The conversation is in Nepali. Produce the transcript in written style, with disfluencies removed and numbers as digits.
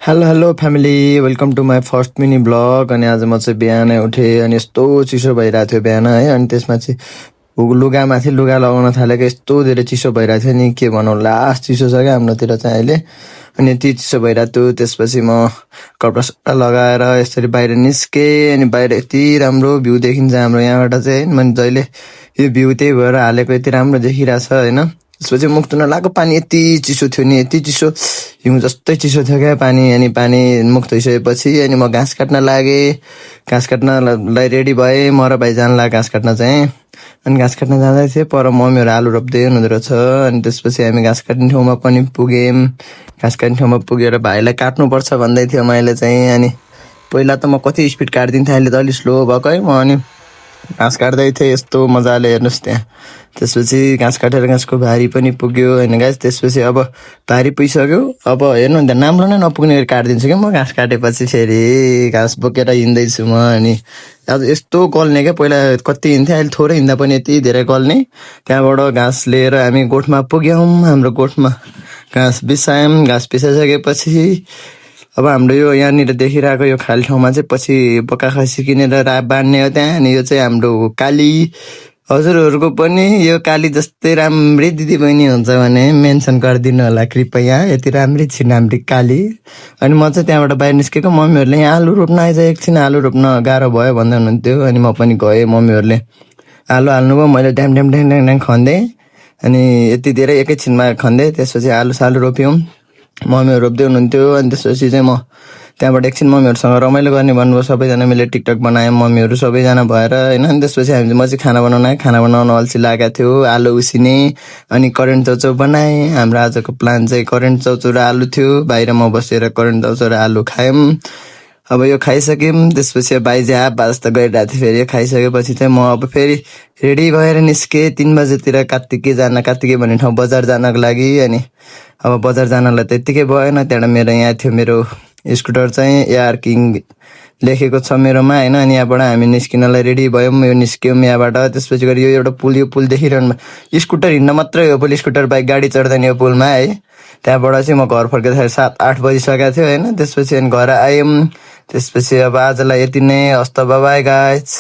Hello hello family, welcome to my first mini blog. अनि आज म चाहिँ बिहानै उठेँ अनि यस्तो चिसो भइरहेको थियो बिहान है। अनि त्यसमा चाहिँ लुगामाथि लुगा लगाउन थालेको, यस्तो धेरै चिसो भइरहेको थियो नि, के भनौँ, लास्ट चिसो छ क्या हाम्रोतिर चाहिँ अहिले। अनि यति चिसो भइरहेको थियो। त्यसपछि म कपडा सपडा लगाएर यसरी बाहिर निस्केँ। अनि बाहिर यति राम्रो भ्यू देखिन्छ हाम्रो यहाँबाट चाहिँ है। मैले जहिले यो भ्यू त्यही भएर हालेको, यति राम्रो देखिरहेछ होइन। त्यसपछि मुख धुन लाग्यो, पानी यति चिसो थियो नि, यति चिसो, हिउँ जस्तै चिसो थियो क्या पानी। अनि पानी मुख धोइसकेपछि अनि म घाँस काट्न लागेँ। घाँस काट्नलाई रेडी भएँ, म र भाइ जान लाग्यो घाँस काट्न चाहिँ। अनि घाँस काट्न जाँदै थिएँ, पर मम्मीहरू आलु रोप्दै हुनुहुँदो रहेछ। अनि त्यसपछि हामी घाँस काट्ने ठाउँमा पनि पुग्यौँ। घाँस काट्ने ठाउँमा पुगेर भाइलाई काट्नुपर्छ भन्दै थियो मैले चाहिँ। अनि पहिला त म कति स्पिड काटिदिन्थेँ, अहिले त अलिक स्लो भएको है म। अनि घाँस काट्दै थिएँ यस्तो मजाले, हेर्नुहोस् त्यहाँ। त्यसपछि घाँस काटेर घाँसको भारी पनि पुग्यो होइन गाइस। त्यसपछि अब भारी पुगिसक्यो, अब हेर्नु नि त, नाम्लो नै नपुग्ने गरी काटिदिन्छु क्या म घाँस काटेपछि। फेरि घाँस बोकेर हिँड्दैछु म। अनि अब यस्तो गल्ने क्या, पहिला कति हिँड्थेँ, अहिले थोरै हिँड्दा पनि यति धेरै गल्ने। त्यहाँबाट घाँस लिएर हामी गोठमा पुग्यौँ। हाम्रो गोठमा घाँस बिसायौँ। घाँस बिसाइसकेपछि अब हाम्रो यो यहाँनिर देखिरहेको यो खाली ठाउँमा चाहिँ पछि बोका खसी किनेर बाँड्ने हो त्यहाँ। अनि यो चाहिँ हाम्रो काली, हजुरहरूको पनि यो काली जस्तै राम्री दिदी बहिनी हुन्छ भने मेन्सन गरिदिनु होला कृपया, यति राम्री छिन् हाम्री काली। अनि म चाहिँ त्यहाँबाट बाहिर निस्केको, मम्मीहरूले यहाँ आलु रोप्न आइज, एकछिन आलु रोप्न गाह्रो भयो भन्दै हुनुहुन्थ्यो। अनि म पनि गएँ, मम्मीहरूले आलु हाल्नुभयो, मैले ड्याङ ड्याङ ड्याङ ड्याङ ड्याङ खन्देँ। अनि यति धेरै एकैछिनमा खन्देँ। त्यसपछि आलु सालु रोप्यौँ, मम्मीहरू रोप्दै हुनुहुन्थ्यो। अनि त्यसपछि चाहिँ म त्यहाँबाट एकछिन मम्मीहरूसँग रमाइलो गर्ने भन्नुभयो सबैजना, मैले टिकटक बनायौँ मम्मीहरू सबैजना भएर होइन। अनि त्यसपछि म चाहिँ खाना बनाउन आएँ, खाना बनाउन अल्छी लागेको थियो, आलु उसिने। अनि करेन्ट चाउचाउ बनाएँ। हाम्रो आजको प्लान चाहिँ करेन्ट चाउचाउ र आलु थियो। बाहिर म बसेर करेन्ट चाउचाउ र आलु खायौँ। अब यो खाइसक्यौँ। त्यसपछि भाइ चाहिँ हाफ भाज त गइरहेको थियो। फेरि यो खाइसकेपछि चाहिँ म अब फेरि रेडी भएर निस्केँ 3 बजेतिर कार्तिके भन्ने ठाउँ बजार जानको लागि। अनि अब बजार जानलाई त यत्तिकै भएन, त्यहाँबाट मेरो यहाँ थियो मेरो स्कुटर चाहिँ एआर किङ लेखेको छ मेरोमा होइन। अनि यहाँबाट हामी निस्किनलाई रेडी भयौँ, यो निस्क्यौँ यहाँबाट। त्यसपछि गरी यो एउटा पुल, यो पुल देखिरहनु, स्कुटर हिँड्न मात्रै हो पुल, स्कुटर बाइक गाडी चढ्दैन यो पुलमा है। त्यहाँबाट चाहिँ म घर फर्किँदाखेरि 7-8 बजिसकेको थियो होइन। त्यसपछि अनि घर आयौँ। त्यसपछि अब आजलाई यति नै, हस्त बाइ बाइ गाइस।